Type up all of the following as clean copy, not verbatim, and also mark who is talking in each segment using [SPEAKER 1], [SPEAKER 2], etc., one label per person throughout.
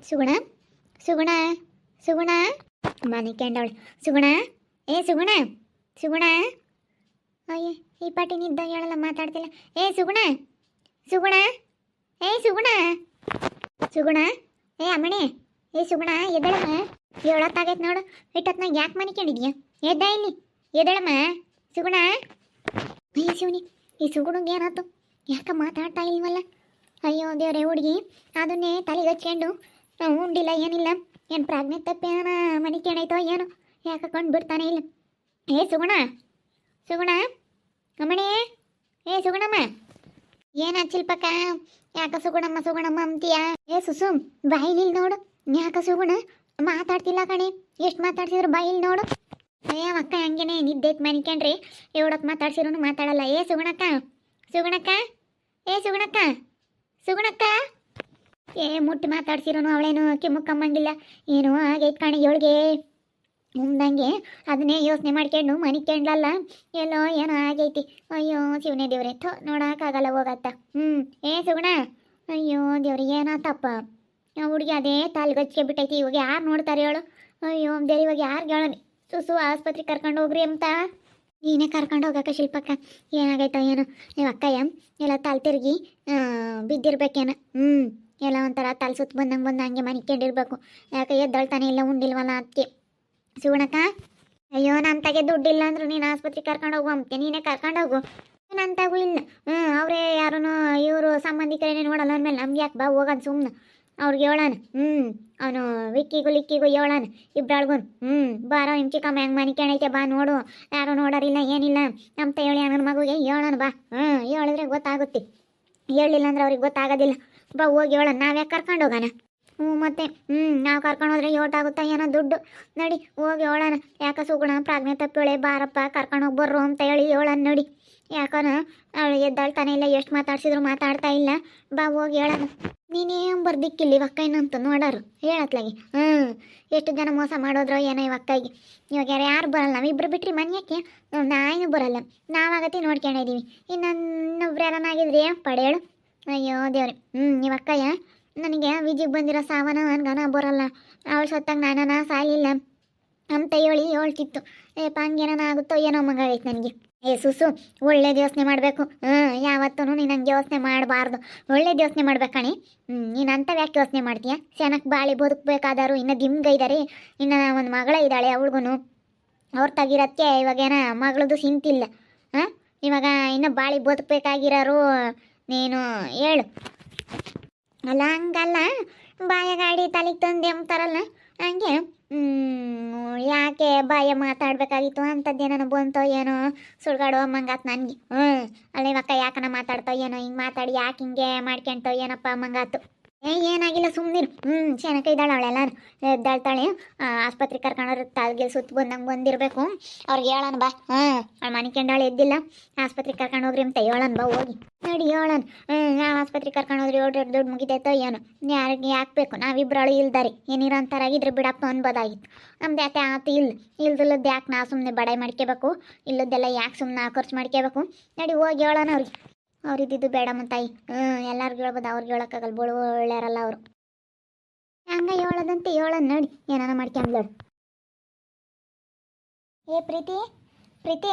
[SPEAKER 1] ಸುಗುಣ ಸುಗುಣ ಸುಗುಣ ಮನೆ ಕೆಂಡವಳು ಸುಗುಣ ಏ ಸುಗುಣ ಸುಗುಣ ಅಯ್ಯ ಈ ಪಾಟಿ ನಿದ್ದ ಹೇಳಲ್ಲ ಮಾತಾಡ್ತಿಲ್ಲ. ಏ ಸುಗುಣ ಸುಗುಣ ಏ ಸುಗುಣ ಸುಗುಣ ಏ ಅಮ್ಮಣಿ ಏ ಸುಗುಣ ಎದ್ದೇಳಮ್ಮ. ಹೇಳತ್ತಾಗೈತೆ ನೋಡು. ಇಟ್ಟತ್ನಾಗ ಯಾಕೆ ಮನಿಕೊಂಡಿದ್ಯಾ? ಎದ್ದ ಇಲ್ಲಿ ಎದ್ದೇಳಮ್ಮ ಸುಗುಣ. ಅಯ್ಯ ಶಿವನಿ ಈ ಸುಗುಣಿಗೆ ಏನಾಯ್ತು? ಯಾಕೆ ಮಾತಾಡ್ತಾ ಇಲ್ವಲ್ಲ? ಅಯ್ಯೋ ದೇವ್ರೆ ಹುಡುಗಿ ಅದನ್ನೇ ತಲೆಗೆ ಹಚ್ಕೊಂಡು ಉಂಡಿಲ್ಲ ಏನಿಲ್ಲ. ಏನು ಪ್ರಾಜ್ಞೆ ತಪ್ಪೇನ ಮನಿಕೊಂಡೈತೋ ಏನೋ ಯಾಕೆ ಕೊಂಡು ಬಿಡ್ತಾನೆ ಇಲ್ಲ. ಏ ಸುಗುಣ ಸುಗುಣ ಅಮ್ಮಣಿ ಏ ಸುಗುಣಮ್ಮ ಏನ ಶಿಲ್ಪಕ್ಕ ಯಾಕ ಸುಗುಣಮ್ಮ ಸುಗುಣಮ್ಮ ಅಂತೀಯ? ಏ ಸುಸುಮ್ ಬಾಯಿಲಿ ನೋಡು. ಯಾಕ ಸುಗುಣ ಮಾತಾಡ್ತಿಲ್ಲ ಕಣೆ. ಎಷ್ಟು ಮಾತಾಡ್ಸಿದ್ರು ಬಾಯಿಲಿ ನೋಡು. ಏ ಅಕ್ಕ ಹಂಗೇನೆ ನಿದ್ದೈತ್ ಮನಿಕೊಂಡ್ರಿ ಎವಡಕ್ಕೆ ಮಾತಾಡ್ಸಿದ್ರು ಮಾತಾಡಲ್ಲ. ಏ ಸುಗುಣಕ್ಕ ಸುಗುಣಕ್ಕ ಏ ಸುಗುಣಕ್ಕ ಸುಗುಣಕ್ಕ ಏ ಮುಟ್ಟಿ ಮಾತಾಡ್ಸಿರೋನು ಅವಳೇನು ಕೆಮ್ಮಕ್ಕಮ್ಮಂಗಿಲ್ಲ. ಏನೋ ಆಗೈತೆ ಕಣೆ ಇವಳಿಗೆ ಮುಂದಂಗೆ. ಅದನ್ನೇ ಯೋಚನೆ ಮಾಡ್ಕೊಂಡು ಮನಿಕೊಂಡ್ಲಲ್ಲ ಎಲ್ಲೋ ಏನೋ ಆಗೈತಿ. ಅಯ್ಯೋ ಶಿವನೇ ದೇವ್ರೆ ಥೋ ನೋಡೋಕ್ಕಾಗಲ್ಲ ಹೋಗತ್ತ. ಏ ಸುಗುಣ ಅಯ್ಯೋ ದೇವ್ರಿ ಏನಾತಪ್ಪ ಹುಡುಗಿ ಅದೇ ತಾಲ್ಗಚ್ಕೆ ಬಿಟ್ಟೈತಿ. ಇವಾಗ ಯಾರು ನೋಡ್ತಾರೆ ಹೇಳು? ಅಯ್ಯೋ ದೇವ್ರಿ ಇವಾಗ ಯಾರು ಹೇಳೋಣ? ಸುಸು ಆಸ್ಪತ್ರೆಗೆ ಕರ್ಕೊಂಡು ಹೋಗ್ರಿ ಅಂತ. ನೀನೇ ಕರ್ಕೊಂಡು ಹೋಗಕ್ಕ ಶಿಲ್ಪಕ್ಕ. ಏನಾಗೈತೋ ಏನೋ ನೀವು ಅಕ್ಕಯ್ಯ ಎಲ್ಲ ತಲೆ ತಿರುಗಿ ಬಿದ್ದಿರ್ಬೇಕೇನ. ಎಲ್ಲ ಒಂಥರ ತಲೆ ಸುತ್ತ ಬಂದಂಗೆ ಹಂಗೆ ಮನಿಕೊಂಡಿರ್ಬೇಕು. ಯಾಕೆ ಎದ್ದಳ್ತಾನೆ ಇಲ್ಲ ಉಂಡಿಲ್ವಲ್ಲ ಅದಕ್ಕೆ. ಸುಗುಣಕ್ಕ ಅಯ್ಯೋ ನನ್ನ ತಗೆ ದುಡ್ಡಿಲ್ಲ ಅಂದ್ರು ನೀನು ಆಸ್ಪತ್ರೆಗೆ ಕರ್ಕೊಂಡು ಹೋಗು ಅಂತೆ. ನೀನೇ ಕರ್ಕೊಂಡು ಹೋಗು. ನನ್ನ ತಗು ಇಲ್ಲ. ಅವರೇ ಯಾರೂ ಇವರು ಸಂಬಂಧಿಕರೇನೇ ನೋಡಲ್ಲ ಅಂದಮೇಲೆ ನಮ್ಗೆ ಯಾಕೆ ಬಾ ಹೋಗೋದು ಸುಮ್ಮನೆ. ಅವ್ರಿಗೆ ಹೇಳೋಣ. ಅವನು ವಿಕ್ಕಿಗೂ ಲಿಕ್ಕಿಗೂ ಹೇಳೋಣ ಇಬ್ಬರಳ್ಗೂ. ಬಾರೋ ನಿಮ್ಮ ಚಿಕ್ಕಮ್ಮ ಹೆಂಗೆ ಮನಿಕೊಂಡೈತೆ ಬಾ ನೋಡು. ಯಾರು ನೋಡೋರಿಲ್ಲ ಏನಿಲ್ಲ ಅಂತ ಹೇಳಿ ನನ್ನ ಮಗುಗೆ ಹೇಳೋಣ ಬಾ. ಹೇಳಿದ್ರೆ ಗೊತ್ತಾಗುತ್ತೆ. ಹೇಳಿಲ್ಲ ಅಂದ್ರೆ ಅವ್ರಿಗೆ ಗೊತ್ತಾಗೋದಿಲ್ಲ. ಬಾ ಹೋಗಿ ಹೇಳೋಣ. ನಾವ್ಯಾಕೆ ಕರ್ಕೊಂಡು ಹೋಗೋಣ? ಮತ್ತೆ ನಾವು ಕರ್ಕೊಂಡು ಹೋದ್ರೆ ಯೋಟಾಗುತ್ತಾ ಏನೋ ದುಡ್ಡು. ನಡಿ ಹೋಗಿ ಹೇಳೋಣ. ಯಾಕೆ ಸುಗುಣ ಪ್ರಾಜ್ಞೆ ತಪ್ಪೇಳೆ ಬಾರಪ್ಪ ಕರ್ಕೊಂಡು ಹೋಗಿ ಬರ್ರು ಅಂತ ಹೇಳಿ ಹೇಳೋಣ. ನೋಡಿ ಯಾಕನ ಅವಳು ಎದ್ದಾಳ್ತಾನೆ ಇಲ್ಲ. ಎಷ್ಟು ಮಾತಾಡ್ಸಿದ್ರು ಮಾತಾಡ್ತಾ ಇಲ್ಲ. ಬಾ ಹೋಗಿ ಹೇಳೋಣ. ನೀನೇ ಬರ್ದಿಕ್ಕಿಲ್ಲ ಇವ ಅಕ್ಕಯ್ಯನಂತ ನೋಡೋರು ಹೇಳತ್ಲಾಗಿ. ಎಷ್ಟು ಜನ ಮೋಸ ಮಾಡೋದ್ರು ಏನೋ ಇವ ಅಕ್ಕಯ್ಗೆ. ಇವಾಗ ಯಾರು ಬರಲ್ಲ. ನಾವಿಬ್ರು ಬಿಟ್ರಿ ಮನೆಯಕ್ಕೆ ನಾಯಿನೂ ಬರಲ್ಲ. ನಾವಾಗತ್ತಿ ನೋಡ್ಕೊಂಡಿದ್ದೀವಿ. ಇನ್ನೊಬ್ರು ಯಾರನ್ನಾಗಿದ್ರಿ ಪಡೆಯಳು. ಅಯ್ಯೋ ದೇವ್ರಿ ಇವ ಅಕ್ಕಯ್ಯ ನನಗೆ ವಿಜಿಗೆ ಬಂದಿರೋ ಸಾವನ ನನ್ಗನ ಬರಲ್ಲ. ಅವಳು ಸತ್ತಾಗ ನಾನನ ಸಾಯಲಿಲ್ಲ ಅಂತ ಹೇಳಿ ಹೇಳ್ತಿತ್ತು. ಏಪ್ಪ ಹಂಗೇನ ಆಗುತ್ತೋ ಏನೋ ಮಗೈತೆ ನನಗೆ. ಏ ಸುಸು ಒಳ್ಳೇದು ಯೋಚನೆ ಮಾಡಬೇಕು. ಯಾವತ್ತೂ ನೀನು ಹಂಗೆ ಯೋಚನೆ ಮಾಡಬಾರ್ದು. ಒಳ್ಳೇದು ಯೋಚನೆ ಮಾಡ್ಬೇಕಣಿ. ನೀನು ಅಂಥವು ಯಾಕೆ ಯೋಚನೆ ಮಾಡ್ತೀಯ? ಚೆನ್ನಾಗಿ ಬಾಳಿ ಬದುಕಬೇಕಾದಾರು ಇನ್ನು ದಿಮ್ಗೈದಾರೆ. ಇನ್ನು ಒಂದು ಮಗಳ ಇದ್ದಾಳೆ ಅವಳಿಗೂ. ಅವ್ರು ತೆಗಿರೋಕ್ಕೆ ಇವಾಗೇನ ಮಗಳದು ಸಿಂತಿಲ್ಲ. ಇವಾಗ ಇನ್ನು ಬಾಳಿ ಬದುಕಬೇಕಾಗಿರೋರು ನೀನು ಹೇಳು. ಅಲ್ಲ ಹಂಗಲ್ಲ ಬಾಯ ಗಾಡಿ ತಲೆಗೆ ತಂದು ಎಂಬ್ತಾರಲ್ಲ ಹಂಗೆ. ಯಾಕೆ ಬಾಯ ಮಾತಾಡ್ಬೇಕಾಗಿತ್ತು ಅಂಥದ್ದೇನೋ ಬಂತೋ ಏನೋ ಸುಳ್ಗಾಡು ಅಮ್ಮಂಗಾತ್ ನನಗೆ. ಅಲ್ಲ ಇವಕ್ಕ ಯಾಕನ ಮಾತಾಡ್ತೋ ಏನೋ ಹಿಂಗೆ ಮಾತಾಡಿ ಯಾಕೆ ಹಿಂಗೆ ಮಾಡ್ಕೊಂತೋ ಏನಪ್ಪ ಅಮ್ಮಂಗಾತು. ಏನಾಗಿಲ್ಲ ಸುಮ್ಮನಿರು. ಚೆನ್ನಾಗಿ ಇದ್ದಾಳೆ ಅವಳೆಲ್ಲಾರು ಎದ್ದಾಳ್ತಾಳೆ. ಆಸ್ಪತ್ರೆಗೆ ಕರ್ಕೊಂಡವ್ರು ತಾಲ್ಗೆ ಸುತ್ತ ಬಂದಂಗೆ ಬಂದಿರಬೇಕು. ಅವ್ರಿಗೆ ಹೇಳೋಣ ಬಾ. ಅವಳು ಮನಿಕೊಂಡಾಳೆ ಎದ್ದಿಲ್ಲ ಆಸ್ಪತ್ರೆಗೆ ಕರ್ಕೊಂಡು ಹೋಗ್ರಿ ಅಂತ ಹೇಳೋಣ ಬಾ ಹೋಗಿ. ನೋಡಿ ಹೇಳೋಣ. ನಾವು ಆಸ್ಪತ್ರೆಗೆ ಕರ್ಕೊಂಡು ಹೋದ್ರಿ ದುಡ್ಡು ಮುಗಿದೈತೋ ಏನೋ. ಯಾರಿಗೆ ಯಾಕೆ ಬೇಕು? ನಾವಿಬ್ಬರಳು ಇಲ್ದಾರಿ ಏನಿರೋ ಅಂತಾರಾಗಿದ್ರೆ ಬಿಡಪ್ಪ ಅನ್ಬೋದಾಗಿತ್ತು. ನಮ್ದು ಯಾಕೆ ಆತು ಇಲ್ದಿಲ್ಲದ್ದು ಯಾಕೆ ನಾವು ಸುಮ್ಮನೆ ಬಡಾಯಿ ಮಾಡ್ಕೋಬೇಕು? ಇಲ್ಲದ್ದೆಲ್ಲ ಯಾಕೆ ಸುಮ್ಮನೆ ಖರ್ಚು ಮಾಡ್ಕೋಬೇಕು? ನೋಡಿ ಹೋಗಿ ಹೇಳೋಣ ಅವ್ರಿಗೆ. ಅವ್ರಿದ್ದು ಬೇಡಮ್ಮ ತಾಯಿ. ಎಲ್ಲರಿಗೂ ಹೇಳ್ಬೋದು. ಅವ್ರಿಗೆ ಹೇಳೋಕ್ಕಾಗಲ್ಲ. ಬೋಳು ಒಳ್ಳೆಯರಲ್ಲ ಅವರು. ಹಂಗೆ ಹೇಳೋದಂತೆ ಹೇಳೋಣ. ನೋಡಿ ಏನಾನ ಮಾಡ್ಕೊಂಡ್ಲು. ಏ ಪ್ರೀತಿ ಪ್ರೀತಿ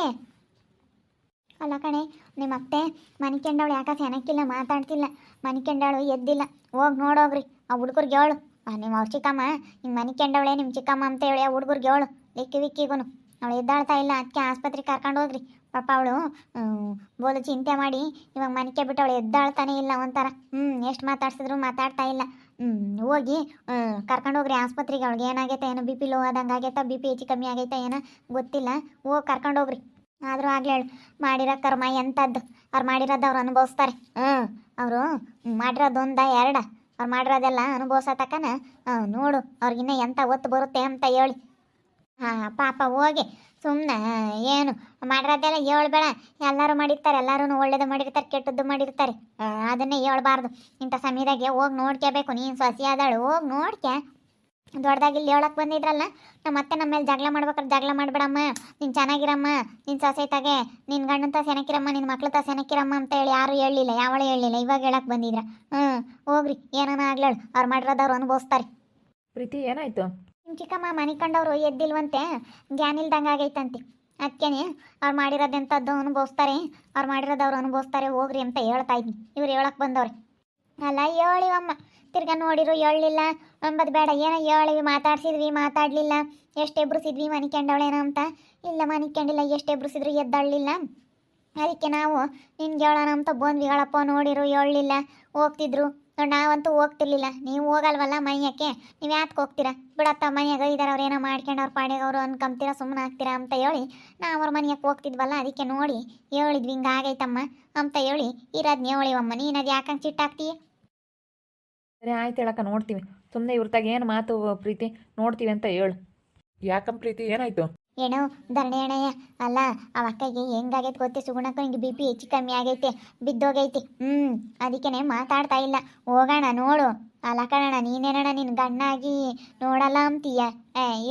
[SPEAKER 1] ಅಲ್ಲ ಕಣೆ ನಿಮ್ಮ ಅತ್ತೆ ಮನಿಕೊಂಡವಳು ಯಾಕೆ ಚೆನ್ನಾಗಿಲ್ಲ ಮಾತಾಡ್ತಿಲ್ಲ. ಮನಿಕೊಂಡವಳು ಎದ್ದಿಲ್ಲ. ಹೋಗಿ ನೋಡೋಗ್ರಿ ಆ ಹುಡುಗರಿಗೆ ಹೇಳು. ನಿಮ್ಮ ಅವ್ರ ಚಿಕ್ಕಮ್ಮ ಹಿಂಗೆ ಮನಿಕೊಂಡವಳೆ ನಿಮ್ಮ ಚಿಕ್ಕಮ್ಮ ಅಂತ ಹೇಳಿ ಆ ಹುಡುಗರಿಗೆ ಹೇಳು. ವಿಕ್ಕಿಗೂ ಅವಳು ಎದ್ದಾಳ್ತಾ ಇಲ್ಲ ಅದಕ್ಕೆ ಆಸ್ಪತ್ರೆಗೆ ಕರ್ಕೊಂಡು ಹೋಗ್ರಿ. ಪಾಪ ಅವಳು ಬೋಲು ಚಿಂತೆ ಮಾಡಿ ಇವಾಗ ಮನಿಕೆ ಬಿಟ್ಟು ಅವಳು ಎದ್ದಾಳ್ತಾನೆ ಇಲ್ಲ ಒಂಥರ. ಎಷ್ಟು ಮಾತಾಡ್ಸಿದ್ರು ಮಾತಾಡ್ತಾ ಇಲ್ಲ. ಹೋಗಿ ಕರ್ಕೊಂಡು ಹೋಗ್ರಿ ಆಸ್ಪತ್ರೆಗೆ. ಅವ್ಳಿಗೆ ಏನಾಗೈತೆ ಏನೋ BP ಲೋ ಆದಂಗೆ ಆಗೈತೆ. BP ಹೆಚ್ಚು ಕಮ್ಮಿ ಆಗೈತೆ ಏನೋ ಗೊತ್ತಿಲ್ಲ. ಹೋಗಿ ಕರ್ಕೊಂಡು ಹೋಗ್ರಿ. ಆದರೂ ಆಗಲಿ ಹೇಳು ಮಾಡಿರೋ ಕರ್ಮ ಎಂಥದ್ದು. ಅವ್ರು ಮಾಡಿರೋದು ಅವ್ರು ಅನುಭವಿಸ್ತಾರೆ. ಅವರು ಮಾಡಿರೋದು ಒಂದ ಎರಡ ಅವ್ರು ಮಾಡಿರೋದೆಲ್ಲ ಅನುಭವಿಸತಕ್ಕನ ನೋಡು ಅವ್ರಿಗಿನ್ನ ಎಂಥ ಒತ್ತು ಬರುತ್ತೆ ಅಂತ ಹೇಳಿ. ಪಾಪ ಹೋಗಿ ಸುಮ್ಮನೆ ಏನು ಮಾಡಿರೋದೆಲ್ಲ ಹೇಳ್ಬೇಡ. ಎಲ್ಲರೂ ಮಾಡಿರ್ತಾರೆ. ಎಲ್ಲರೂ ಒಳ್ಳೇದು ಮಾಡಿರ್ತಾರೆ ಕೆಟ್ಟದ್ದು ಮಾಡಿರ್ತಾರೆ. ಅದನ್ನೇ ಹೇಳ್ಬಾರ್ದು. ಇಂಥ ಸಮಯದಾಗೆ ಹೋಗಿ ನೋಡ್ಕೋಬೇಕು. ನೀನು ಸೊಸೆ ಆದಾಳು ಹೋಗಿ ನೋಡ್ಕೆ. ದೊಡ್ಡದಾಗಿ ಇಲ್ಲಿ ಹೇಳಕ್ಕೆ ಬಂದಿದ್ರಲ್ಲ, ನಮ್ಮ ಅತ್ತೆ ನಮ್ಮ ಮೇಲೆ ಜಗಳ ಮಾಡ್ಬೇಕಾದ್ರೆ ಜಗಳ ಮಾಡಬೇಡಮ್ಮ, ನೀನು ಚೆನ್ನಾಗಿರಮ್ಮ, ನಿನ್ನ ಸೊಸೆ ತಾಗೆ ನಿನ್ನ ಗಂಡನ ತಾ ಸೆನಕಿರಮ್ಮ, ನಿನ್ನ ಮಕ್ಳ ತಾ ಸೆನಕಿರಮ್ಮ ಅಂತ ಹೇಳಿ ಯಾರು ಹೇಳಲಿಲ್ಲ, ಯಾವಳು ಹೇಳಲಿಲ್ಲ, ಇವಾಗ ಹೇಳಕ್ಕೆ ಬಂದಿದ್ರ. ಹೋಗ್ರಿ, ಏನಾನ ಆಗ್ಲೇಳು, ಅವ್ರು ಮಾಡಿರೋದವ್ರು ಅನುಭವಿಸ್ತಾರೆ.
[SPEAKER 2] ಪ್ರೀತಿ ಏನಾಯ್ತು?
[SPEAKER 1] ನಿಮ್ಮ ಚಿಕ್ಕಮ್ಮ ಮನೆ ಕಂಡವರು ಎದ್ದಿಲ್ವಂತೆ, ಜ್ಞಾನ ಇಲ್ದಂಗೆ ಆಗೈತಂತೆ. ಅದಕ್ಕೇನೆ ಅವ್ರು ಮಾಡಿರೋದೆಂಥದ್ದು ಅನುಭವಿಸ್ತಾರೆ, ಅವ್ರು ಮಾಡಿರೋದವ್ರು ಅನುಭವಿಸ್ತಾರೆ, ಹೋಗ್ರಿ ಅಂತ ಹೇಳ್ತಾ ಇದ್ನಿ. ಇವ್ರು ಹೇಳಕ್ಕೆ ಬಂದವ್ರೆ. ಅಲ್ಲ ಹೇಳಿವಮ್ಮ, ತಿರ್ಗಾ ನೋಡಿರು ಹೇಳಲಿಲ್ಲ ಅಂಬದು ಬೇಡ, ಏನೋ ಹೇಳಿವಿ, ಮಾತಾಡ್ಸಿದ್ವಿ, ಮಾತಾಡಲಿಲ್ಲ, ಎಷ್ಟು ಎಬ್ರಿಸಿದ್ವಿ ಮನಿಕೊಂಡವಳೇನೋ ಅಂತ. ಇಲ್ಲ ಮನಿಕೊಂಡಿಲ್ಲ, ಎಷ್ಟು ಎಬ್ರಿಸಿದ್ರು ಎದ್ದಳ್ಳಿಲ್ಲ, ಅದಕ್ಕೆ ನಾವು ನಿನ್ಗೆ ಹೇಳೋಣ ಅಂತ ಬಂದ್ವಿ. ಹೇಳಪ್ಪ ನೋಡಿರು ಹೇಳಲಿಲ್ಲ, ಹೋಗ್ತಿದ್ರು, ನಾವಂತೂ ಹೋಗ್ತಿರ್ಲಿಲ್ಲ. ನೀವು ಹೋಗಲ್ವಲ್ಲ ಮನೆಯಕ್ಕೆ, ನೀವು ಯಾಕೆ ಹೋಗ್ತೀರಾ, ಬಿಡತ್ತ ಮನೆಯಾಗ ಇದಾರೆ, ಅವ್ರು ಏನೋ ಮಾಡ್ಕೊಂಡು ಅವ್ರ ಪಾಡಿಗೆ ಅವರು ಅನ್ಕೊಂತೀರಾ, ಸುಮ್ಮನೆ ಆಗ್ತೀರಾ ಅಂತ ಹೇಳಿ ನಾವು ಅವ್ರ ಮನೆಯಕ್ಕೆ ಹೋಗ್ತಿದ್ವಲ್ಲ, ಅದಕ್ಕೆ ನೋಡಿ ಹೇಳಿದ್ವಿ, ಹಿಂಗೆ ಆಗೈತಮ್ಮ ಅಂತ ಹೇಳಿ ಇರೋದ್ನೇ ಹೇಳಿವಮ್ಮ. ನೀನು ಅದು ಯಾಕಂಗೆ ಚಿಟ್ಟಾಗ್ತೀಯ?
[SPEAKER 2] ಸರಿ ಆಯ್ತು ಹೇಳಕ್ಕ, ನೋಡ್ತೀವಿ. ಸುಮ್ಮನೆ ಇವ್ರತಾಗ ಏನು ಮಾತು ಪ್ರೀತಿ, ನೋಡ್ತೀವಿ ಅಂತ ಹೇಳು.
[SPEAKER 3] ಯಾಕಮ್ಮ ಪ್ರೀತಿ ಏನಾಯ್ತು?
[SPEAKER 1] ಏನೋ ಧರಣಿ ಅಣ್ಣಯ್ಯ, ಅಲ್ಲ ಆ ಅಕ್ಕಗೆ ಹೆಂಗಾಗೈತೆ ಗೊತ್ತೇ, ಸುಗುಣಕ್ಕೂ ಹಿಂಗೆ ಬಿ ಪಿ ಹೆಚ್ಚು ಕಮ್ಮಿ ಆಗೈತೆ, ಬಿದ್ದೋಗೈತಿ. ಅದಕ್ಕೇನೆ ಮಾತಾಡ್ತಾ ಇಲ್ಲ. ಹೋಗೋಣ ನೋಡು. ಅಲ್ಲ ಕಣಣ್ಣ, ನೀನೇನಣ್ಣ ನಿನ್ನ ಗಣ್ಣಾಗಿ ನೋಡಲ್ಲ ಅಂತೀಯ?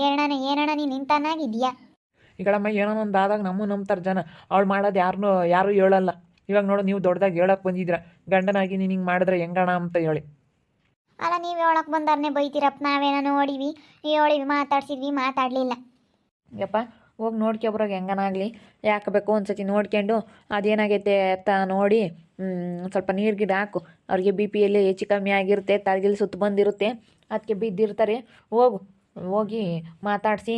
[SPEAKER 1] ಏನಣ್ಣ ನೀನು ನಿಂತನಾಗಿದ್ಯಾ?
[SPEAKER 3] ಈಗಳಮ್ಮ ಏನೋ ಒಂದು ಆದಾಗ ನಮ್ಮ ನಂಬ್ತಾರೆ ಜನ. ಅವಳು ಮಾಡೋದು ಯಾರು ಹೇಳಲ್ಲ. ಇವಾಗ ನೋಡು, ನೀವು ದೊಡ್ಡದಾಗಿ ಹೇಳಕ್ಕೆ ಬಂದಿದ್ರ, ಗಂಡನಾಗಿ ನೀನು ಹಿಂಗೆ ಮಾಡಿದ್ರೆ ಹೆಂಗಣ ಅಂತ ಹೇಳಿ.
[SPEAKER 1] ಅಲ್ಲ ನೀವು ಹೇಳಕ್ಕೆ ಬಂದಾರನೇ ಬೈತೀರಪ್ಪ, ನಾವೇನೋ ನೋಡಿವಿ ಹೇಳಿವಿ, ಮಾತಾಡ್ಸಿದ್ವಿ, ಮಾತಾಡಲಿಲ್ಲ.
[SPEAKER 2] ಯಪ್ಪ ಹೋಗಿ ನೋಡ್ಕೊಬ್ರಾಗ ಹೆಂಗನಾಗಲಿ, ಯಾಕೆ ಬೇಕು ಒಂದ್ಸತಿ ನೋಡ್ಕೊಂಡು ಅದೇನಾಗೈತೆ ಅಂತ ನೋಡಿ ಸ್ವಲ್ಪ ನೀರು ಗಿಡ ಹಾಕು. ಅವ್ರಿಗೆ ಬಿ ಪಿಯಲ್ಲಿ ಹೆಚ್ಚು ಕಮ್ಮಿ ಆಗಿರುತ್ತೆ, ತಲೆಗಿಲ್ಲಿ ಸುತ್ತು ಬಂದಿರುತ್ತೆ, ಅದಕ್ಕೆ ಬಿದ್ದಿರ್ತಾರೆ. ಹೋಗಿ ಮಾತಾಡಿಸಿ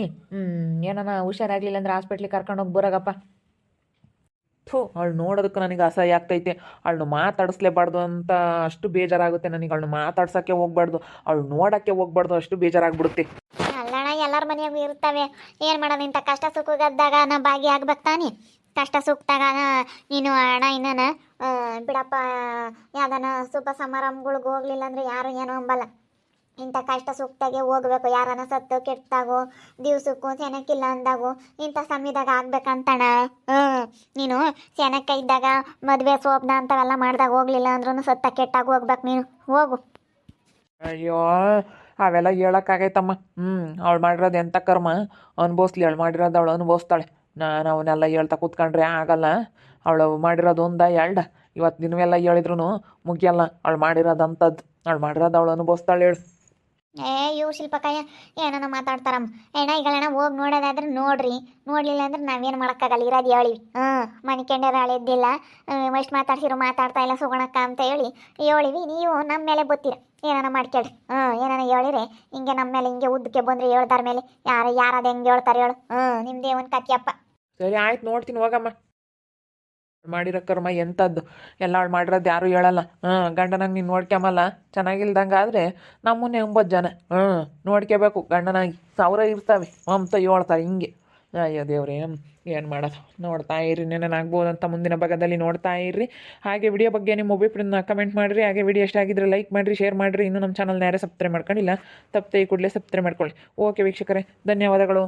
[SPEAKER 2] ಏನಾನ ಹುಷಾರಾಗಲಿಲ್ಲ ಅಂದ್ರೆ ಹಾಸ್ಪಿಟ್ಲಿಗೆ ಕರ್ಕೊಂಡೋಗಿ ಬರೋಗಪ್ಪ.
[SPEAKER 3] ಅವಳು ನೋಡೋದಕ್ಕೆ ನನಗೆ ಅಸಹ್ಯ ಆಗ್ತೈತೆ. ಅವಳನ್ನು ಮಾತಾಡಿಸ್ಲೇಬಾರ್ದು ಅಂತ ಅಷ್ಟು ಬೇಜಾರಾಗುತ್ತೆ ನನಗೆ. ಅವಳನ್ನು ಮಾತಾಡ್ಸೋಕ್ಕೆ ಹೋಗ್ಬಾರ್ದು, ಅವಳು ನೋಡೋಕ್ಕೆ ಹೋಗ್ಬಾರ್ದು, ಅಷ್ಟು ಬೇಜಾರಾಗ್ಬಿಡುತ್ತೆ.
[SPEAKER 1] ಅಲ್ಲಣ್ಣ, ಎಲ್ಲರ ಮನೆಯಾಗೂ ಇರ್ತವೆ, ಏನು ಮಾಡೋದು, ಇಂಥ ಕಷ್ಟ ಸುಖಗದ್ದಾಗ ನಾ ಭಾಗಿ ಆಗ್ಬೇಕು ತಾನೆ. ಕಷ್ಟ ಸುಖದಾಗ ನೀನು ಅಣ್ಣ ಇನ್ನನ ಬಿಡಪ್ಪ, ಯಾವ್ದಾನ ಶುಭ ಸಮಾರಂಭಗಳಿಗೆ ಹೋಗ್ಲಿಲ್ಲ ಅಂದರೆ ಯಾರು ಏನೋ ಅಂಬಲ್ಲ. ಇಂಥ ಕಷ್ಟ ಸುಖದಾಗೆ ಹೋಗ್ಬೇಕು. ಯಾರನ್ನ ಸತ್ತು ಕೆಟ್ಟಾಗೋ, ದಿವ್ಸಕ್ಕೂ ಸೆನಕ್ಕಿಲ್ಲ ಅಂದಾಗು ಇಂಥ ಸಮಯದಾಗ ಆಗ್ಬೇಕಂತಣ. ನೀನು ಸೆನಕ್ಕ ಇದ್ದಾಗ ಮದುವೆ ಸೋಪ್ನ ಅಂಥವೆಲ್ಲ ಮಾಡ್ದಾಗ ಹೋಗ್ಲಿಲ್ಲ ಅಂದ್ರೂ ಸತ್ತ ಕೆಟ್ಟಾಗ ಹೋಗ್ಬೇಕು ನೀನು, ಹೋಗು.
[SPEAKER 3] ಅಯ್ಯೋ, ಅವೆಲ್ಲ ಹೇಳೋಕ್ಕಾಗೈತಮ್ಮ. ಅವಳು ಮಾಡಿರೋದು ಎಂಥ ಕರ್ಮ, ಅನುಭವಿಸ್ಲಿ. ಅವಳು ಮಾಡಿರೋದು ಅವಳು ಅನುಭವಿಸ್ತಾಳೆ. ನಾನು ಅವನ್ನೆಲ್ಲ ಹೇಳ್ತಾ ಕೂತ್ಕೊಂಡ್ರೆ ಆಗಲ್ಲ. ಅವಳು ಮಾಡಿರೋದು ಎರಡ ಇವತ್ತು ದಿನವೆಲ್ಲ ಹೇಳಿದ್ರು ಮುಗಿಯಲ್ಲ. ಅವಳು ಮಾಡಿರೋದು ಅಂಥದ್ದು, ಅವಳು ಮಾಡಿರೋದು ಅವಳು ಅನುಭವಿಸ್ತಾಳೆ. ಹೇಳು.
[SPEAKER 1] ಇವು ಶಿಲ್ಪಕಯ್ಯ ಏನೋ ಮಾತಾಡ್ತಾರಮ್ಮ. ಈಗಳಣ್ಣ ಹೋಗಿ ನೋಡೋದಾದ್ರೆ ನೋಡ್ರಿ, ನೋಡ್ಲಿಲ್ಲ ಅಂದ್ರೆ ನಾವೇನು ಮಾಡೋಕ್ಕಾಗಲ್ಲ, ಇರೋದು ಹೇಳಿವಿ. ಮನಿಕೆಂಡರ ಎದ್ದಿಲ್ಲ, ಎಷ್ಟು ಮಾತಾಡ್ಸಿರೋ ಮಾತಾಡ್ತಾ ಇಲ್ಲ ಸುಗುಣಕ್ಕ ಅಂತ ಹೇಳಿ ಹೇಳಿವಿ. ನೀವು ನಮ್ಮ ಮೇಲೆ ಬತ್ತೀರ, ಏನಾನ ಮಾಡ್ಕೇಳ್ರಿ. ಏನಾನ ಹೇಳಿರಿ ಹಿಂಗೆ ನಮ್ಮ ಮೇಲೆ ಹಿಂಗೆ ಉದ್ದಕ್ಕೆ ಬಂದ್ರೆ ಹೇಳ್ದಾರ ಮೇಲೆ ಯಾರದ ಹೆಂಗೆ ಹೇಳ್ತಾರೆ ಹೇಳು. ನಿಮ್ದೇ ಒಂದು ಕತ್ತಿಯಪ್ಪ.
[SPEAKER 3] ಸರಿ ಆಯ್ತು, ನೋಡ್ತೀನಿ, ಹೋಗಮ್ಮ. ಮಾಡಿರೋ ಕರ್ಮ ಎಂಥದ್ದು, ಎಲ್ಲ ಅವಳು ಮಾಡಿರೋದು ಯಾರು ಹೇಳಲ್ಲ. ಗಂಡನಾಗಿ ನೀನು ನೋಡ್ಕೊಂಬಲ್ಲ, ಚೆನ್ನಾಗಿಲ್ದಂಗೆ ಆದರೆ ನಮ್ಮನ್ನೇ 9 ಜನ ನೋಡ್ಕೋಬೇಕು. ಗಂಡನಾಗಿ 1000 ಇರ್ತವೆ ಅಂತ ಹೇಳ್ತಾರೆ ಹಿಂಗೆ. ಅಯ್ಯೋ ದೇವ್ರೇ, ಏನು ಮಾಡೋದು. ನೋಡ್ತಾ ಇರ್ರಿ, ನೆನನಾಗ್ಬೋದು ಅಂತ ಮುಂದಿನ ಭಾಗದಲ್ಲಿ ನೋಡ್ತಾ ಇರ್ರಿ. ಹಾಗೆ ವಿಡಿಯೋ ಬಗ್ಗೆ ನಿಮ್ಮ ಒಬ್ಬಿಬ್ಬರನ್ನ ಕಮೆಂಟ್ ಮಾಡಿರಿ. ಹಾಗೆ ವಿಡಿಯೋ ಇಷ್ಟ ಆಗಿದ್ರೆ ಲೈಕ್ ಮಾಡಿರಿ, ಶೇರ್ ಮಾಡಿರಿ. ಇನ್ನೂ ನಮ್ಮ ಚಾನಲ್ನ ಯಾರೇ ಸಬ್ಸ್ಕ್ರೈಬ್ ಮಾಡ್ಕೊಂಡಿಲ್ಲ, ತಪ್ಪದೆ ಈ ಕೂಡಲೇ ಸಬ್ಸ್ಕ್ರೈಬ್ ಮಾಡ್ಕೊಳ್ಳಿ. ಓಕೆ ವೀಕ್ಷಕರೇ, ಧನ್ಯವಾದಗಳು.